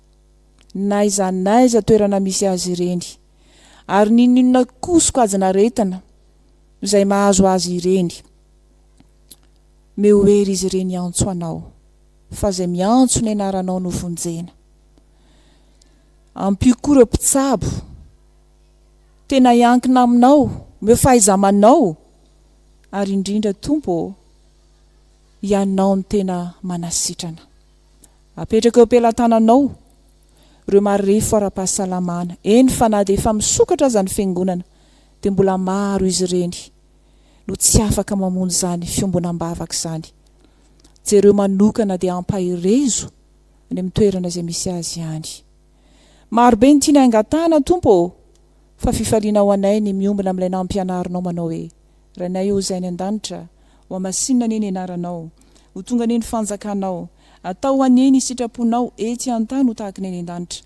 naiza naiza toerana misy azy ireny, ary ninona kosoka azina retina izay mahazo azy ireny. Mehoery izy ireny antso anao, fa izay miantso ny anaranao no vonjena. Ampio ireo mpitsabo tena hiankina aminao, meo fahaiza-manao, ary indrindra Tompo ianao ny tena manasitrana. Apetraka eo am-pelantananao ireo marefo ara-pahasalamana. Eny fa na dia efa misokatra aza ny fiangonana dia mbola maro izy ireny no tsy afaka mamonjy izany fiombonam-bavaka izany. Jereo manokana dia ampahirezo ny amin'ny toerana izay misy azy ihany. Maro be ny tiana angatahana Tompo, fa fifaliana ho anay ny miombona amin'ilay nampianarinao manao hoe: Ranay eo izay ny an-danitra, ho amasinina anie ny anaranao, ho tonga anie ny fanjakanao, atao anie ny sitraponao ety an-tany ho tahaka ny eny an-danitra.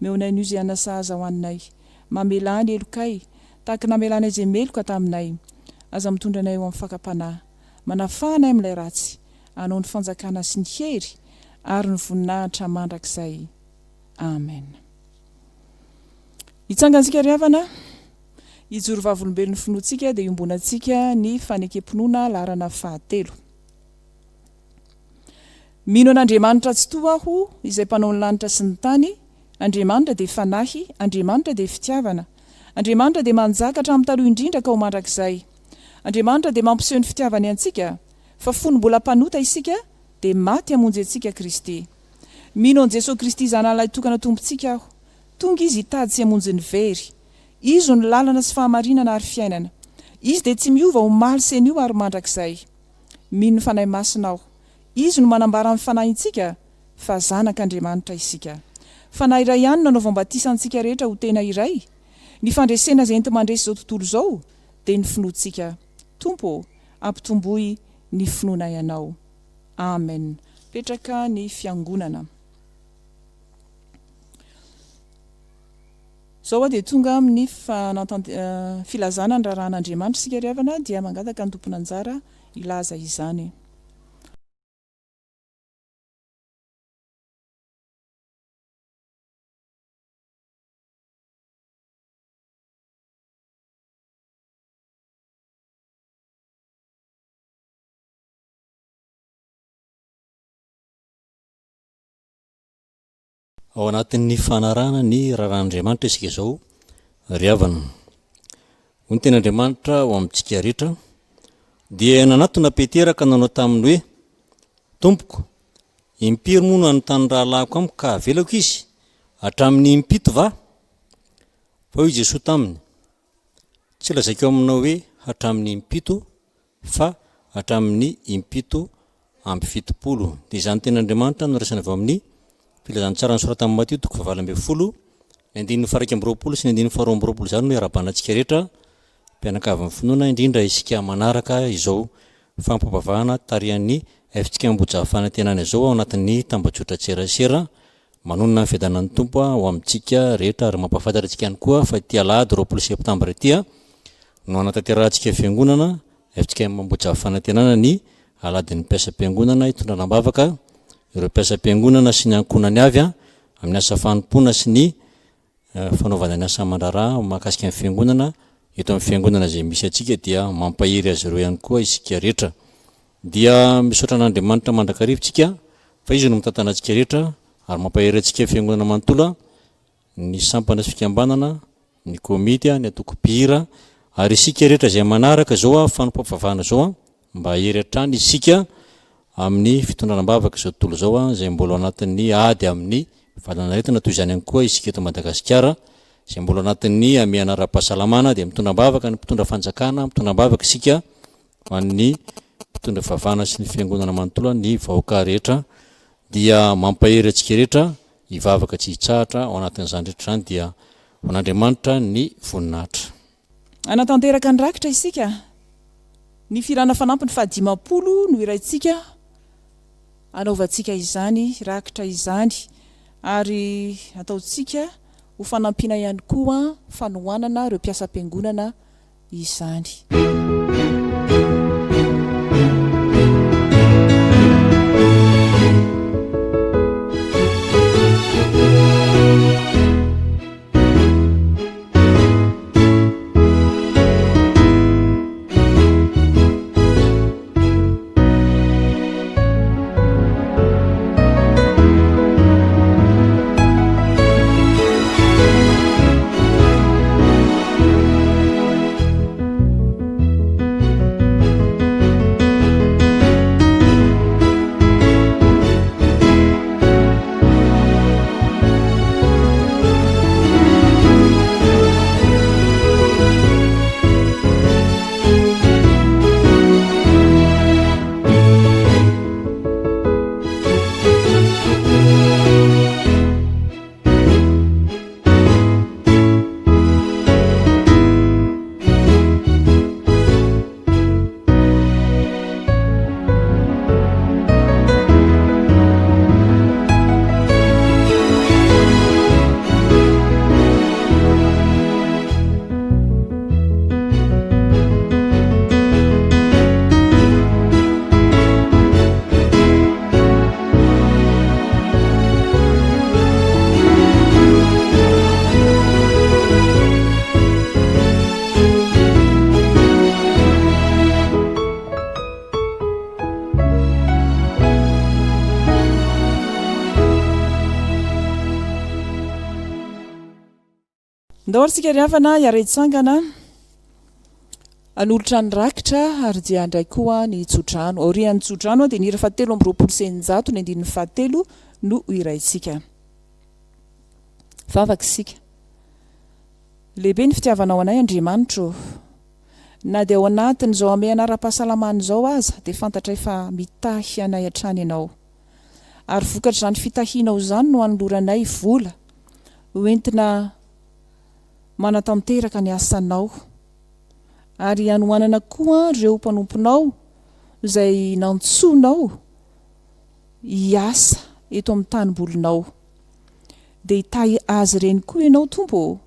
Meonay n'io izay anasaza ho anay, mamelany elokay tahaka namelana izay meloka taminay. Aza mitondra anay eo amin'ny fakapanahy, manafanay amin'ilay ratsy, anao ny fanjakana sy ny hery ary ny voninahitra mandrakizay. Amen. Hitsangantsika ry havana, hijoro vavolombelon'ny finoantsika dia iombonantsika ny fanekempinoana laharana 7. Mino an'Andriamanitra tsy toa aho izay mpanao ny lanitra sy ny tany. Andriamanitra dia fanahy, Andriamanitra dia fitiavana, Andriamanitra dia manjaka hatramin'ny taloha indrindra ka ho mandrakizay. Andriamanitra dia mampiseho ny fitiavany antsika, fa fony mbola mpanota isika dia maty hamonjy antsika Kristy. Mino an' Jesosy Kristy zanan'ilay tokana tompontsika aho, tonga izy hitady sy hamonjy ny very. Izy ny lalana sy fahamarinana ary fiainana. Izy dia tsy miova ho maly senio ary mandrakizay. Mino ny fanahy masina aho, izy no manambara amin'ny fanahintsika fa zanak'Andriamanitra isika. Fanahy iray ihany nanaovam-batisa antsika rehetra ho tena iray. Ny fandresena izay enti mandresy izao tontolo izao dia ny finoantsika. Tompo, ampitomboy ny finoana ianao. Amen. Petraka ny fiangonana. Zao dia tonga amin'ny filazana ny raharan'Andriamanitra sika ry havana, dia mangataka ny tompona anjara ilaza izany. Ao anatin'ny fanarana ny raharan'Andriamanitra isika izao ry havana. Hoy ny ten'Andriamanitra ho amintsika rehetra dia nanatona Peteraka nanao taminy hoe: Tompoko, impiry moa no anontany rahalahiko amiko ka avelako izy hatramin'ny impito va? fa hoy Jesosy taminy tsy lazaiko aminao hoe hatramin'ny impito fa hatramin'ny impito amby fitopolo. Dia izany ten'Andriamanitra no raisana avy amin'ny filazan'ny tsara ny sorata amin'ny Mateo 7:1-20 sy 20 zany no iarabanantsika rehetra mpianakavin'ny finoana, indrindra isika manaraka izao fampivavahana tarihan'ny Fjkm Ambohijafy Fanantenana izao ao anatin'ny tambajotra tserasera, manonona ny fiadanan'ny tompo ao amintsika rehetra ary mampafantatra antsika ihany koa fa ity Alahady 20 Septambra ity no anatanterantsika fiangonana Fjkm Ambohijafy Fanantenana ny Aladin'ny mpiasa-piangonana hitondranam-bavaka, ireo mpiasa-piangonana sy ny ankonany avy amin'ny asa fanompoana sy ny fanaovana ny asa mandrara mahakasika ny fiangonana eto amin'ny fiangonana izay misy atsika dia mampahery azy ireo ihany koa isika rehetra. Dia misaotra an'Andriamanitra mandrakarivintsika fa izy no mitantana antsika rehetra ary mampahery antsika fiangonana manontolo, ny sampana sy fikambanana, ny komity, ny atoko-pihira ary isika rehetra izay manaraka izao Fanompoam-Pivavahana izao mba hery hatrany isika amin'ny fitondranam-bavaka izao tontolo izao izay mbola anatin'ny ady amin'ny valanaretina toy izany ihany koa isika eto Madagasikara izay mbola anatin'ny amiana ara-pahasalamana dia mitondram-bavaka ny mpitondra fanjakana, mitondram-bavaka isika amin'ny mpitondra fivavahana sy ny fiangonana manontolo ny vahoaka rehetra dia mampahery antsika rehetra hivavaka tsy hitsahatra ao anatin'izany rehetra izany dia ho an'Andriamanitra ny voninahitra. Anatanteraka ny rakitra isika, ny firana fanampiny 50 no iraintsika anaovantsika izany rakitra izany ary ataontsika ho fanampiana ihany koa fanohanana ireo mpiasa-piangonana izany. Ndahorisika riavana iaraitsangana anolotra ny rakitra ary dia andray koa ny tsodrano. Aorian'ny tsodrano dia nira 7:20 ny andininy 7 no iraitsika. Vavaka isika. Lehibe ny fitiavanao anay Andriamanitro. Na dia ao anatin'izao amiana ara-pahasalamana izao aza dia fantatra efa mitahy anay hatrany ianao. Ary vokatra izany fitahianao izany no anoloranay vola hoentina manatanteraka ny asanao ary hanohanana koa ireo mpanomponao izay nantsoanao hiasa eto amin'ny tanimbolinao dia hitahy azy ireny koa ianao Tompo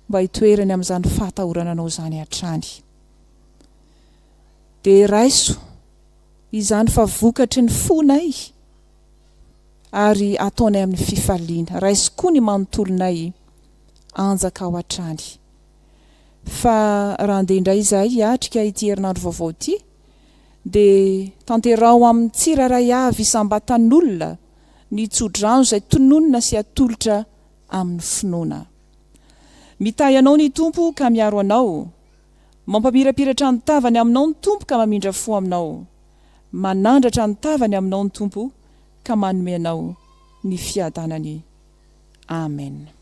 mba hitoerany amin'izany fahatahorana anao izany hatrany. Dia raiso izany fa vokatry ny fonay ary ataonay amin'ny fifaliana. Raiso koa ny manontolonay anjaka ao hatrany. Fa raha andeha indray izahay hiatrika ity herinandro vaovao ity dia tanterao amin'ny tsiraray avy isam-batan'olona ny tsodrano izay tononona sy atolotra amin'ny finoana. Mitahy anao ny Tompo ka miaro anao, mampamirapiratra ny tavany aminao ny Tompo ka mamindra fo aminao, manandratra ny tavany aminao ny Tompo ka manome anao ny fiadanany. Amen.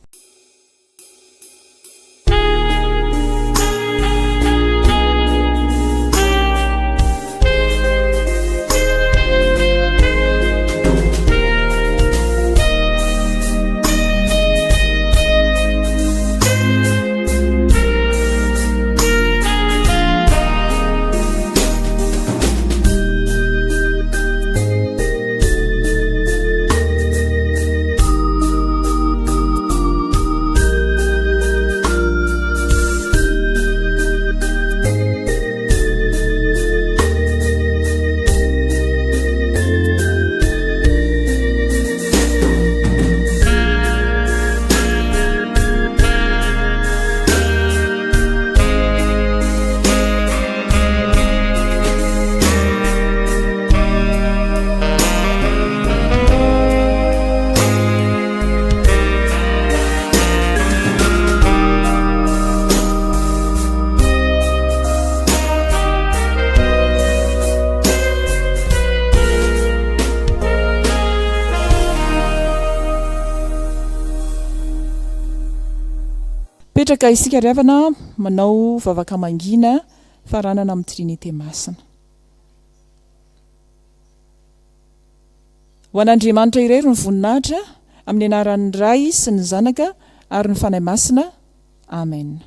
Petraka isika ry havana manao vavaka mangina faranana amin'ny Trinité masina. Ho an'Andriamanitra irery ny voninahitra amin'ny anaran'ny Ray sy ny Zanaka ary ny Fanahy Masina. Amen.